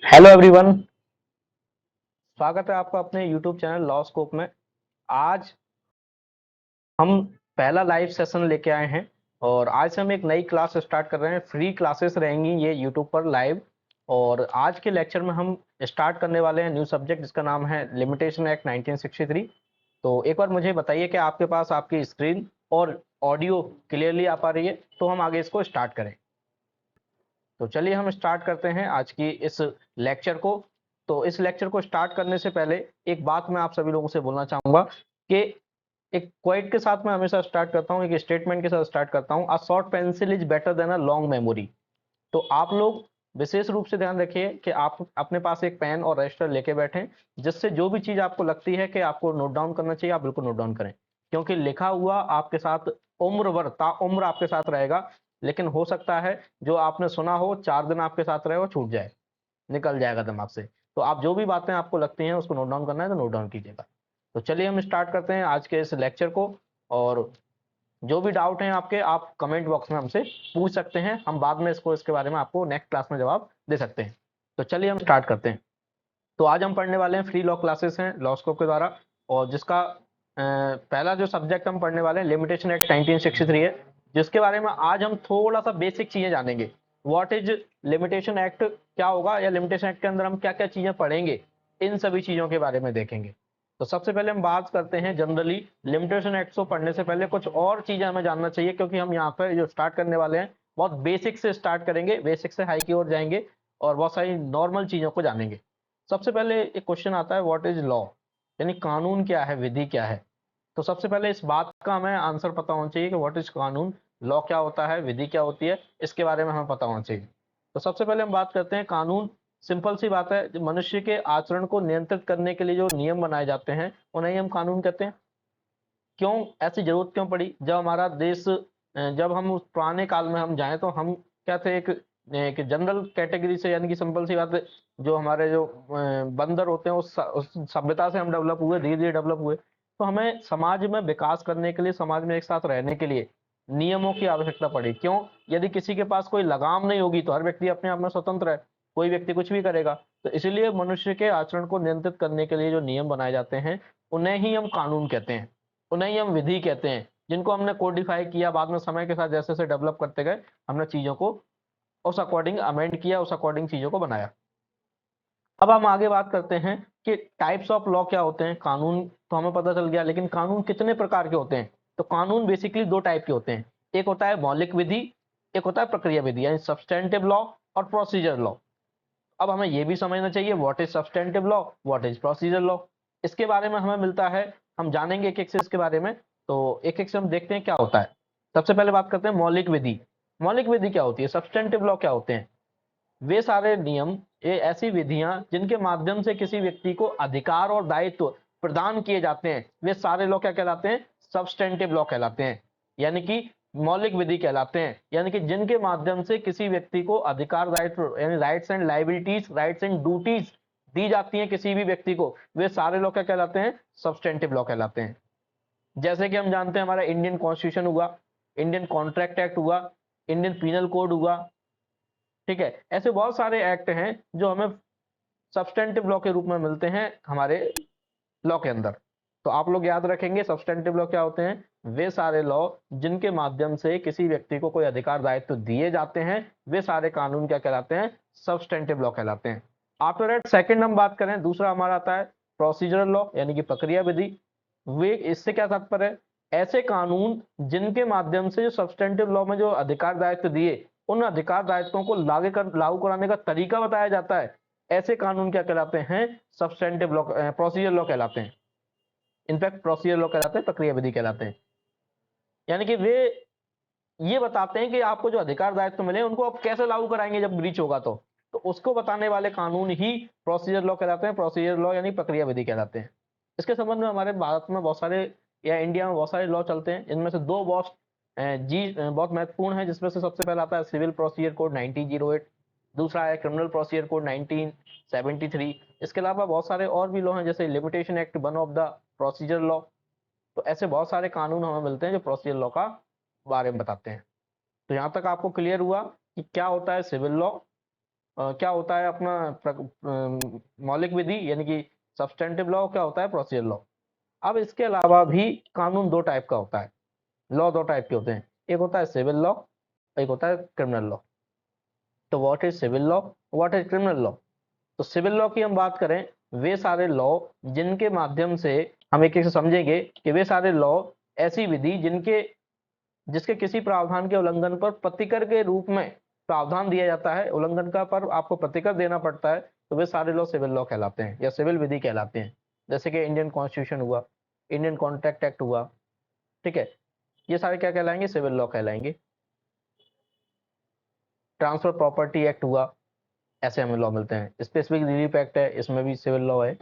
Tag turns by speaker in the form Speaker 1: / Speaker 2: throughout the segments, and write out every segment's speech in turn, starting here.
Speaker 1: Hello everyone. स्वागत है आपका अपने यूट्यूब चैनल लॉ स्कोप में। आज हम पहला लाइव सेशन लेके आए हैं और आज से हम एक नई क्लास स्टार्ट कर रहे हैं। फ्री क्लासेस रहेंगी ये यूट्यूब पर लाइव। और आज के लेक्चर में हम स्टार्ट करने वाले हैं न्यू सब्जेक्ट जिसका नाम है लिमिटेशन एक्ट 1963। तो एक बार मुझे बताइए कि आपके पास आपकी स्क्रीन और ऑडियो क्लियरली आ पा रही है, तो हम आगे इसको स्टार्ट करें। तो चलिए हम स्टार्ट करते हैं आज की इस लेक्चर को। तो इस लेक्चर को स्टार्ट करने से पहले एक बात मैं आप सभी लोगों से बोलना चाहूंगा कि एक क्वाइट के साथ मैं हमेशा स्टार्ट करता हूं, एक स्टेटमेंट के साथ स्टार्ट करता हूं, a short pencil is better than a long memory. तो आप लोग विशेष रूप से ध्यान रखिए कि आप अपने पास एक पेन और रजिस्टर लेके बैठें, जिससे जो भी चीज आपको लगती है कि आपको नोट डाउन करना चाहिए आप बिल्कुल नोट डाउन करें। क्योंकि लिखा हुआ आपके साथ उम्र भर ताउम्र आपके साथ रहेगा, लेकिन हो सकता है जो आपने सुना हो 4 दिन आपके साथ रहे वो छूट जाए, निकल जाएगा दिमाग से। तो आप जो भी बातें आपको लगती हैं उसको नोट डाउन करना है तो नोट डाउन कीजिएगा। तो चलिए हम स्टार्ट करते हैं आज के इस लेक्चर को। और जो भी डाउट हैं आपके आप कमेंट बॉक्स में हमसे पूछ सकते हैं, हम बाद में इसके बारे में आपको नेक्स्ट क्लास में जवाब दे सकते हैं। तो चलिए हम स्टार्ट करते हैं। तो आज हम पढ़ने वाले हैं फ्री लॉ क्लासेस हैं लॉ स्कोप के द्वारा, और जिसका पहला जो सब्जेक्ट हम पढ़ने वाले हैं लिमिटेशन एक्ट 1963 है, जिसके बारे में आज हम थोड़ा सा बेसिक चीजें जानेंगे। व्हाट इज लिमिटेशन एक्ट, क्या होगा, या लिमिटेशन एक्ट के अंदर हम क्या क्या चीजें पढ़ेंगे, इन सभी चीजों के बारे में देखेंगे। तो सबसे पहले हम बात करते हैं जनरली लिमिटेशन एक्ट को पढ़ने से पहले कुछ और चीजें हमें जानना चाहिए, क्योंकि हम यहाँ पर जो स्टार्ट करने वाले हैं बहुत बेसिक से स्टार्ट करेंगे, बेसिक से हाई की ओर जाएंगे और बहुत सारी नॉर्मल चीजों को जानेंगे। सबसे पहले एक क्वेश्चन आता है व्हाट इज लॉ, यानी कानून क्या है, विधि क्या है। तो सबसे पहले इस बात का हमें आंसर पता होना चाहिए कि व्हाट इज कानून, लॉ क्या होता है, विधि क्या होती है, इसके बारे में हमें पता होना चाहिए। तो सबसे पहले हम बात करते हैं कानून। सिंपल सी बात है, जो मनुष्य के आचरण को नियंत्रित करने के लिए जो नियम बनाए जाते हैं उन्हें हम कानून कहते हैं। क्यों ऐसी जरूरत क्यों पड़ी, जब हमारा देश जब हम उस पुराने काल में हम जाएं तो हम क्या थे, एक जनरल कैटेगरी से, यानी कि सिंपल सी बात है, जो हमारे जो बंदर होते हैं उस सभ्यता से हम डेवलप हुए, धीरे धीरे डेवलप हुए। तो हमें समाज में विकास करने के लिए, समाज में एक साथ रहने के लिए नियमों की आवश्यकता पड़ी। क्यों, यदि किसी के पास कोई लगाम नहीं होगी तो हर व्यक्ति अपने आप में स्वतंत्र है, कोई व्यक्ति कुछ भी करेगा। तो इसलिए मनुष्य के आचरण को नियंत्रित करने के लिए जो नियम बनाए जाते हैं उन्हें ही हम कानून कहते हैं, उन्हें ही हम विधि कहते हैं, जिनको हमने कोडिफाई किया, बाद में समय के साथ जैसे जैसे डेवलप करते गए हमने चीजों को उस अकॉर्डिंग अमेंड किया, उस अकॉर्डिंग चीजों को बनाया। अब हम आगे बात करते हैं कि टाइप्स ऑफ लॉ क्या होते हैं। कानून तो हमें पता चल गया, लेकिन कानून कितने प्रकार के होते हैं। तो कानून बेसिकली दो टाइप के होते हैं, एक होता है मौलिक विधि, एक होता है प्रक्रिया विधि, यानी सब्सटेंटिव लॉ और प्रोसीजर लॉ। अब हमें यह भी समझना चाहिए what is substantive law, what is procedure law. इसके बारे में हमें मिलता है, हम जानेंगे एक एक से इसके बारे में। तो एक एक से हम देखते हैं क्या होता है। सबसे पहले बात करते हैं मौलिक विधि। मौलिक विधि क्या होती है, सब्सटेंटिव लॉ क्या होते हैं। वे सारे नियम, ये ऐसी विधियां जिनके माध्यम से किसी व्यक्ति को अधिकार और दायित्व प्रदान किए जाते हैं, वे सारे लॉ क्या कहलाते हैं, सब्सटेंटिव लॉ कहलाते हैं, यानी कि मौलिक विधि कहलाते हैं। यानी कि जिनके माध्यम से किसी व्यक्ति को अधिकार दायित्व, यानी rights and liabilities, rights and duties दी जाती हैं किसी भी व्यक्ति को, वे सारे लॉ क्या कहलाते हैं, सब्सटेंटिव लॉ कहलाते हैं। जैसे कि हम जानते हैं हमारा इंडियन कॉन्स्टिट्यूशन हुआ, इंडियन कॉन्ट्रैक्ट एक्ट हुआ, इंडियन पीनल कोड हुआ, ठीक है। ऐसे बहुत सारे एक्ट हैं जो हमें सब्सटेंटिव लॉ के रूप में मिलते हैं हमारे लॉ के अंदर। तो आप लोग याद रखेंगे सब्सटेंटिव लॉ क्या होते हैं, वे सारे लॉ जिनके माध्यम से किसी व्यक्ति को कोई अधिकार दायित्व दिए जाते हैं, वे सारे कानून क्या कहलाते हैं, सब्सटेंटिव लॉ कहलाते हैं। आफ्टर दैट सेकंड हम बात करें, दूसरा हमारा आता है प्रोसीजरल लॉ, यानी कि प्रक्रिया विधि। वे, इससे क्या तात्पर्य है, ऐसे कानून जिनके माध्यम से जो सब्सटेंटिव लॉ में जो अधिकार दायित्व दिए, उन अधिकार दायित्वों को लागू कराने का तरीका बताया जाता है, ऐसे कानून क्या कहलाते हैं, सब्सटेंटिव लॉ, प्रोसीजर लॉ कहलाते हैं। इनफैक्ट प्रोसीजर लॉ कहलाते हैं, प्रक्रिया विधि कहलाते हैं। यानी कि वे ये बताते हैं कि आपको जो अधिकार दायित्व मिले उनको आप कैसे लागू कराएंगे जब ब्रीच होगा। तो उसको बताने वाले कानून ही प्रोसीजर लॉ कहलाते हैं, प्रोसीजर लॉ यानी प्रक्रिया विधि कहलाते हैं। इसके संबंध में हमारे भारत में बहुत सारे, या इंडिया में बहुत सारे लॉ चलते हैं, इनमें से दो बहुत बहुत महत्वपूर्ण है, जिसमें से सबसे पहला आता है सिविल प्रोसीजर कोड 1908, दूसरा है क्रिमिनल प्रोसीजर कोड 1973। इसके अलावा बहुत सारे और भी लॉ हैं, जैसे limitation act, one of the procedure law. तो ऐसे बहुत सारे कानून हमें मिलते हैं जो प्रोसीजर लॉ का बारे में बताते हैं। तो यहाँ तक आपको क्लियर हुआ कि क्या होता है सिविल लॉ क्या होता है अपना मौलिक विधि यानी कि सब्सटेंटिव लॉ, क्या होता है प्रोसीजर लॉ। अब इसके अलावा भी कानून दो टाइप का होता है, लॉ दो टाइप के होते हैं, एक होता है सिविल लॉ, एक होता है क्रिमिनल लॉ। तो what is civil law, what is criminal law. तो सिविल लॉ की हम बात करें, वे सारे लॉ जिनके माध्यम से हम एक एक से समझेंगे कि वे सारे लॉ ऐसी विधि जिसके किसी प्रावधान के उल्लंघन पर प्रतिकर के रूप में प्रावधान दिया जाता है, उल्लंघन का पर आपको प्रतिकर देना पड़ता है, तो वे सारे लॉ सिविल लॉ कहलाते हैं या सिविल विधि कहलाते हैं। जैसे कि इंडियन कॉन्स्टिट्यूशन हुआ, इंडियन कॉन्ट्रैक्ट एक्ट हुआ, ठीक है, ये सारे क्या कहलाएंगे, सिविल लॉ कहलाएंगे। ट्रांसफर प्रॉपर्टी एक्ट हुआ, ऐसे हमें लॉ मिलते हैं। स्पेसिफिक रिलीफ एक्ट है, इसमें भी सिविल लॉ है।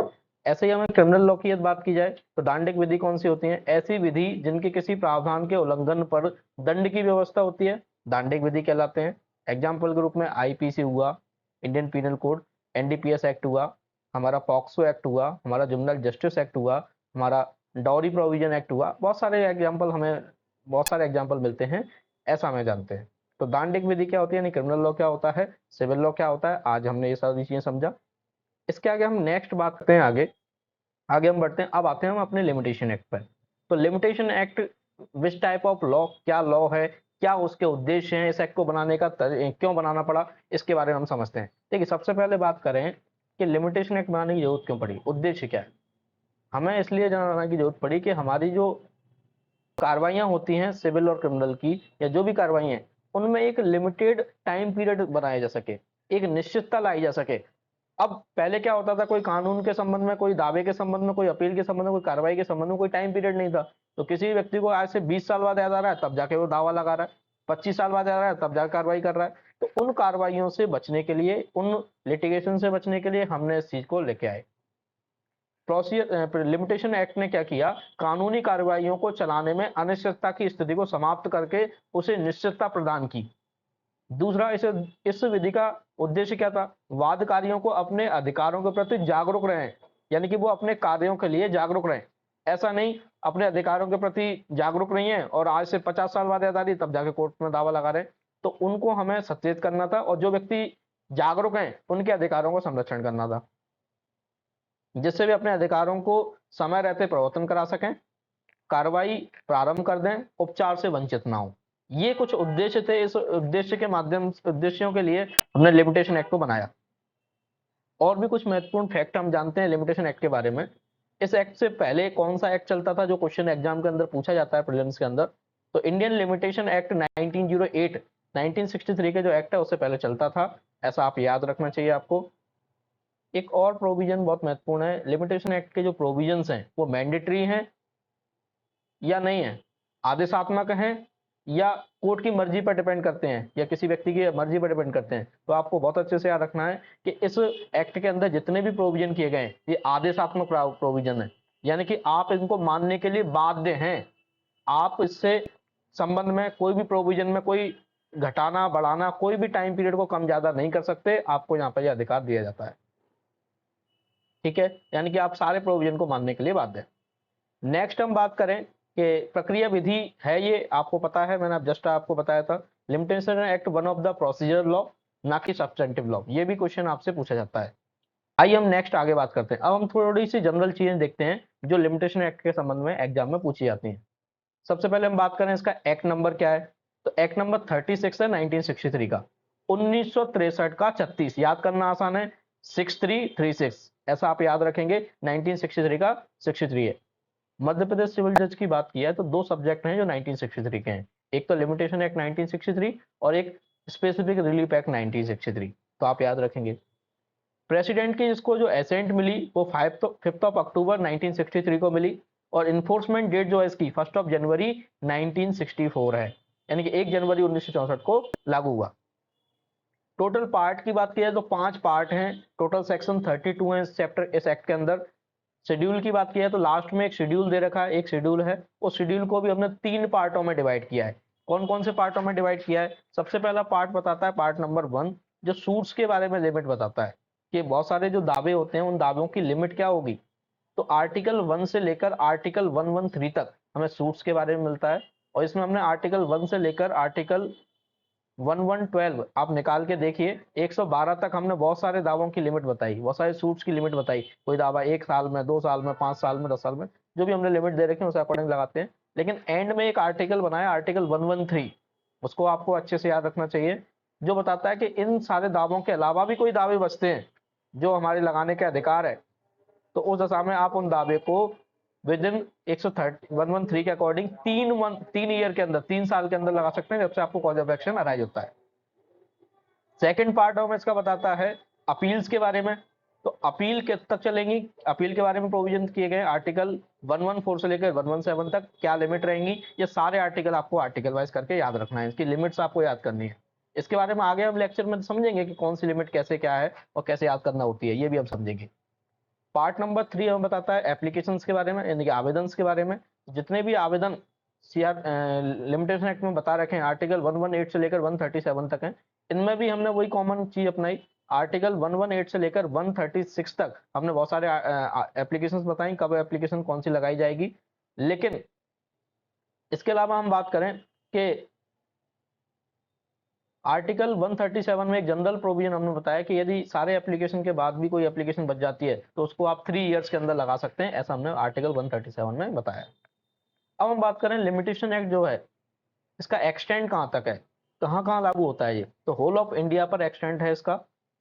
Speaker 1: ऐसे ही हमें क्रिमिनल लॉ की बात की जाए तो दांडिक विधि कौन सी होती है, ऐसी विधि जिनके किसी प्रावधान के उल्लंघन पर दंड की व्यवस्था होती है, दांडिक विधि कहलाते हैं। एग्जाम्पल के रूप में आईपीसी हुआ, Indian penal code, NDPS act हुआ, हमारा पॉक्सो एक्ट हुआ, हमारा जुवेनाइल जस्टिस एक्ट हुआ, हमारा डॉरी प्रोविजन एक्ट हुआ। बहुत सारे एग्जाम्पल मिलते हैं, ऐसा हमें जानते हैं। तो दांडिक विधि क्या होती है, यानी क्रिमिनल लॉ क्या होता है, सिविल लॉ क्या होता है, आज हमने ये सारी चीजें समझा। इसके आगे हम नेक्स्ट बात करते हैं, आगे आगे हम बढ़ते हैं। अब आते हैं हम अपने लिमिटेशन एक्ट पर। तो limitation act which type of law, क्या लॉ है, क्या उसके उद्देश्य हैं, इस एक्ट को बनाने का क्यों बनाना पड़ा, इसके बारे में हम समझते हैं। देखिए, सबसे पहले बात करें कि लिमिटेशन एक्ट बनाने की जरूरत क्यों पड़ी, उद्देश्य क्या है। हमें इसलिए जानने की जरूरत पड़ी कि हमारी जो कार्रवाइयां होती हैं सिविल और क्रिमिनल की, या जो भी कार्रवाई हैं, उनमें एक लिमिटेड टाइम पीरियड बनाया जा सके, एक निश्चितता लाई जा सके। अब पहले क्या होता था, कोई कानून के संबंध में, कोई दावे के संबंध में, कोई अपील के संबंध में, कोई कार्रवाई के संबंध में कोई टाइम पीरियड नहीं था। तो किसी व्यक्ति को आज से 20 साल बाद याद आ रहा है तब जाके वो दावा लगा रहा है, 25 साल बाद याद आ रहा है तब जाकर कार्रवाई कर रहा है। तो उन कार्रवाइयों से बचने के लिए, उन लिटिगेशन से बचने के लिए हमने इस चीज को लेके आए। प्रोसीजर लिमिटेशन एक्ट ने क्या किया, कानूनी कार्रवाइयों को चलाने में अनिश्चितता की स्थिति को समाप्त करके उसे निश्चितता प्रदान की। दूसरा, इस विधि का उद्देश्य क्या था, वादकारियों को अपने अधिकारों के प्रति जागरूक रहें, यानी कि वो अपने कार्यों के लिए जागरूक रहें। ऐसा नहीं अपने अधिकारों के प्रति जागरूक नहीं है और आज से 50 साल बाद याद आ रही तब जाके कोर्ट में दावा लगा रहे। तो उनको हमें सचेत करना था, और जो व्यक्ति जागरूक हैं उनके अधिकारों को संरक्षण करना था, जिससे वे अपने अधिकारों को समय रहते प्रवर्तन करा सकें, कार्रवाई प्रारंभ कर दें, उपचार से वंचित ना हो। ये कुछ उद्देश्य थे, इस उद्देश्यों के लिए हमने लिमिटेशन एक्ट को बनाया। और भी कुछ महत्वपूर्ण फैक्ट हम जानते हैं लिमिटेशन एक्ट के बारे में। इस एक्ट से पहले कौन सा एक्ट चलता था, जो क्वेश्चन एग्जाम के अंदर पूछा जाता है प्रीलिम्स के अंदर। तो इंडियन लिमिटेशन एक्ट 1908, 1963 के जो एक्ट है उससे पहले चलता था, ऐसा आप याद रखना चाहिए आपको। एक और प्रोविजन बहुत महत्वपूर्ण है, लिमिटेशन एक्ट के जो प्रोविजंस हैं वो मैंडेटरी हैं या नहीं है, आदेशात्मक हैं या कोर्ट की मर्जी पर डिपेंड करते हैं, या किसी व्यक्ति की मर्जी पर डिपेंड करते हैं। तो आपको बहुत अच्छे से याद रखना है कि इस एक्ट के अंदर जितने भी प्रोविजन किए गए हैं ये आदेशात्मक प्रोविजन है, यानी कि आप इनको मानने के लिए बाध्य हैं। आप इससे संबंध में कोई भी प्रोविजन में कोई घटाना बढ़ाना, कोई भी टाइम पीरियड को कम ज्यादा नहीं कर सकते, आपको यहाँ पर यह अधिकार दिया जाता है। ठीक है, यानी कि आप सारे प्रोविजन को मानने के लिए बाध्य हैं। नेक्स्ट हम बात करें कि प्रक्रिया विधि है, ये आपको पता है, मैंने जस्ट आपको बताया था। Limitation act one of the procedure law, ना कि सब्सटेंटिव लॉ। ये भी क्वेश्चन आपसे पूछा जाता है। आइए हम नेक्स्ट आगे बात करते हैं। अब हम थोड़ी सी जनरल चीजें देखते हैं जो लिमिटेशन एक्ट के संबंध में एग्जाम में पूछी जाती हैं। सबसे पहले हम बात करें इसका एक्ट नंबर क्या है। तो एक्ट नंबर 36 है 1963 का, 1963 का 36, याद करना आसान है, 6336, ऐसा आप याद रखेंगे। 1963 का 63 है। मध्य प्रदेश सिविल जज की बात की है तो दो सब्जेक्ट हैं जो 1963 के हैं, एक तो लिमिटेशन एक्ट 1963 और एक स्पेसिफिक रिलीफ एक्ट 1963। तो आप याद रखेंगे। प्रेसिडेंट की इसको जो एसेंट मिली वो 5 ऑफ अक्टूबर 1963 को मिली, और इन्फोर्समेंट डेट जो है इसकी 1 जनवरी 1964 है, यानी कि 1 जनवरी 1964 को लागू हुआ। टोटल पार्ट की बात की जाए तो 5 पार्ट हैं, टोटल सेक्शन 32 है इस चैप्टर, इस एक्ट के अंदर। शेड्यूल की बात की है तो लास्ट में एक शेड्यूल दे रखा है, एक शेड्यूल है, उस शेड्यूल को भी हमने 3 पार्टों में डिवाइड किया है। कौन कौन से पार्टों में डिवाइड किया है, सबसे पहला पार्ट बताता है पार्ट नंबर 1, जो सूट्स के बारे में लिमिट बताता है कि बहुत सारे जो दावे होते हैं उन दावों की लिमिट क्या होगी। तो आर्टिकल 1 से लेकर आर्टिकल 113 तक हमें सूट्स के बारे में मिलता है, और इसमें हमने आर्टिकल 1 से लेकर आर्टिकल 1112 आप निकाल के देखिए, 112 तक हमने बहुत सारे दावों की लिमिट बताई, बहुत सारे सूट्स की लिमिट बताई। कोई दावा 1 साल में, 2 साल में, 5 साल में, 10 साल में, जो भी हमने लिमिट दे रखी है उस अकॉर्डिंग लगाते हैं। लेकिन एंड में एक आर्टिकल बनाया, आर्टिकल 113, उसको आपको अच्छे से याद रखना चाहिए, जो बताता है कि इन सारे दावों के अलावा भी कोई दावे बचते हैं जो हमारे लगाने के अधिकार है, तो उस दशा में आप उन दावे को विद इन 113 के अकॉर्डिंग 3 ईयर के अंदर, 3 साल के अंदर लगा सकते हैं, जब से आपको कॉज ऑफ एक्शन अराइज होता है। सेकंड पार्ट में इसका बताता है अपील्स के बारे में। तो अपील कित तक चलेंगी, अपील के बारे में प्रोविजन किए गए आर्टिकल 114 से लेकर 117 तक, क्या लिमिट रहेंगी, ये सारे आर्टिकल आपको आर्टिकल वाइज करके याद रखना है, इसकी लिमिट्स आपको याद करनी है। इसके बारे में आगे हम लेक्चर में समझेंगे कि कौन सी लिमिट कैसे क्या है और कैसे याद करना होती है, ये भी हम समझेंगे। पार्ट नंबर 3 हमें बताता है एप्लीकेशंस के बारे में, यानी कि आवेदन के बारे में। जितने भी आवेदन सीआर लिमिटेशन एक्ट में बता रखे हैं, आर्टिकल 118 से लेकर 137 तक हैं, इनमें भी हमने वही कॉमन चीज अपनाई। आर्टिकल 118 से लेकर 136 तक हमने बहुत सारे एप्लीकेशंस बताई, कब एप्लीकेशन कौन सी लगाई जाएगी। लेकिन इसके अलावा हम बात करें कि आर्टिकल 137 में एक जनरल प्रोविजन हमने बताया कि यदि सारे एप्लीकेशन के बाद भी कोई एप्लीकेशन बच जाती है तो उसको आप 3 इयर्स के अंदर लगा सकते हैं, ऐसा हमने आर्टिकल 137 में बताया। अब हम बात करें लिमिटेशन एक्ट जो है, इसका एक्सटेंड कहाँ तक है, कहाँ कहाँ लागू होता है ये, तो होल ऑफ इंडिया पर एक्सटेंड है इसका।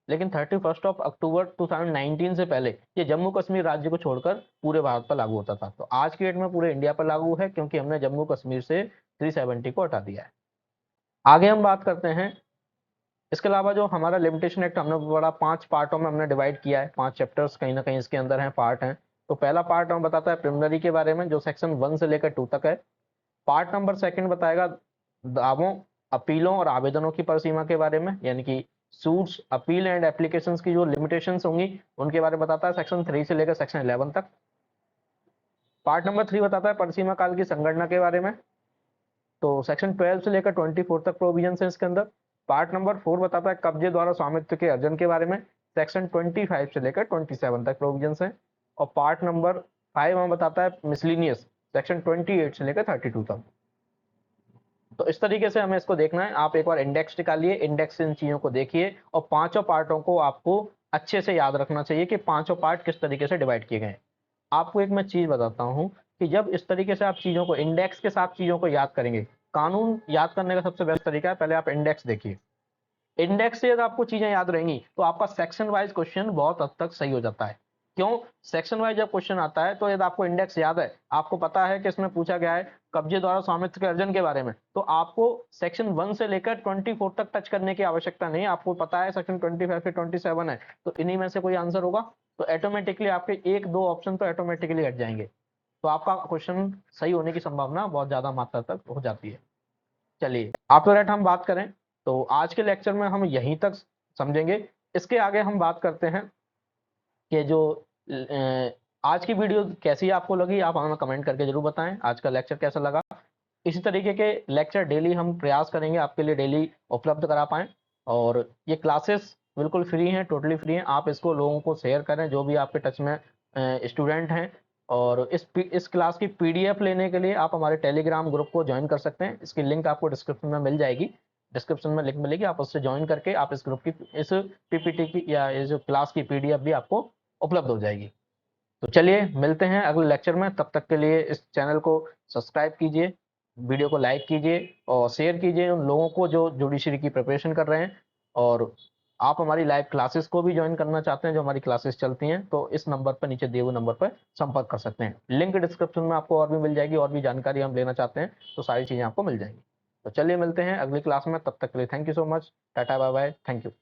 Speaker 1: लेकिन 31 अक्टूबर 2019 से पहले ये जम्मू कश्मीर राज्य को छोड़कर पूरे भारत पर लागू होता था। तो आज की डेट में पूरे इंडिया पर लागू है, क्योंकि हमने जम्मू कश्मीर से 370 को हटा दिया है। आगे हम बात करते हैं, इसके अलावा जो हमारा लिमिटेशन एक्ट हमने बड़ा 5 पार्टों में हमने डिवाइड किया है, 5 चैप्टर्स कहीं ना कहीं इसके अंदर हैं, पार्ट हैं। तो पहला पार्ट हमें बताता है प्रिलिमिनरी के बारे में, जो सेक्शन 1 से लेकर 2 तक है। पार्ट नंबर 2 बताएगा दावों, अपीलों और आवेदनों की परिसीमा के बारे में, यानी कि सूट्स, अपील एंड एप्लीकेशंस की जो लिमिटेशंस होंगी उनके बारे में बताता है, सेक्शन 3 से लेकर सेक्शन 11 तक। पार्ट नंबर 3 बताता है परिसीमा काल की संगणना के बारे में, तो सेक्शन 12 से लेकर 24 तक प्रोविजन है इसके अंदर। पार्ट नंबर 4 बताता है कब्जे द्वारा स्वामित्व के अर्जन के बारे में, सेक्शन 25 से लेकर 27 तक प्रोविजन है। और पार्ट नंबर 5 हमें बताता है मिसलिनियस, सेक्शन 28 से लेकर 32 तक। तो इस तरीके से हमें इसको देखना है। आप एक बार इंडेक्स निकालिए, इंडेक्स से इन चीजों को देखिए, और पांचों पार्टों को आपको अच्छे से याद रखना चाहिए कि पांचों पार्ट किस तरीके से डिवाइड किए गए हैं। आपको एक मैं चीज बताता हूं कि जब इस तरीके से आप चीजों को इंडेक्स के साथ चीजों को याद करेंगे, कानून याद करने का सबसे बेस्ट तरीका है, पहले आप इंडेक्स देखिए। इंडेक्स से अगर आपको चीजें याद रहेंगी तो आपका सेक्शन वाइज क्वेश्चन बहुत हद तक सही हो जाता है। क्यों? सेक्शन वाइज जब क्वेश्चन आता है तो यदि आपको इंडेक्स याद है, आपको पता है कि इसमें पूछा गया है कब्जे द्वारा स्वामित्व के अर्जन के बारे में, तो आपको सेक्शन 1 से लेकर 24 तक टच करने की आवश्यकता नहीं है। आपको पता है सेक्शन 25 से 27 है, तो इन्हीं में से कोई आंसर होगा, तो ऑटोमेटिकली आपके 1-2 ऑप्शन तो ऑटोमेटिकली हट जाएंगे, तो आपका क्वेश्चन सही होने की संभावना बहुत ज्यादा मात्रा तक हो जाती है। चलिए आफ्टर दैट हम बात करें तो आज के लेक्चर में हम यहीं तक समझेंगे। इसके आगे हम बात करते हैं कि जो आज की वीडियो कैसी आपको लगी, आप हमें कमेंट करके जरूर बताएं आज का लेक्चर कैसा लगा। इसी तरीके के लेक्चर डेली हम प्रयास करेंगे आपके लिए डेली उपलब्ध करा पाएं। और ये क्लासेस बिल्कुल फ्री हैं, टोटली फ्री हैं। आप इसको लोगों को शेयर करें जो भी आपके टच में स्टूडेंट हैं। और इस क्लास की पीडीएफ लेने के लिए आप हमारे टेलीग्राम ग्रुप को ज्वाइन कर सकते हैं, इसकी लिंक आपको डिस्क्रिप्शन में मिल जाएगी। डिस्क्रिप्शन में लिंक मिलेगी, आप उससे ज्वाइन करके आप इस ग्रुप की, इस पीपीटी की या इस जो क्लास की पीडीएफ भी आपको उपलब्ध हो जाएगी। तो चलिए मिलते हैं अगले लेक्चर में, तब तक के लिए इस चैनल को सब्सक्राइब कीजिए, वीडियो को लाइक कीजिए और शेयर कीजिए उन लोगों को जो जुडिशरी की प्रिपरेशन कर रहे हैं। और आप हमारी लाइव क्लासेस को भी ज्वाइन करना चाहते हैं, जो हमारी क्लासेस चलती हैं, तो इस नंबर पर, नीचे दिए हुए नंबर पर संपर्क कर सकते हैं। लिंक डिस्क्रिप्शन में आपको और भी मिल जाएगी, और भी जानकारी हम लेना चाहते हैं तो सारी चीज़ें आपको मिल जाएंगी। तो चलिए मिलते हैं अगली क्लास में, तब तक के लिए thank you so much, tata bye bye, thank you.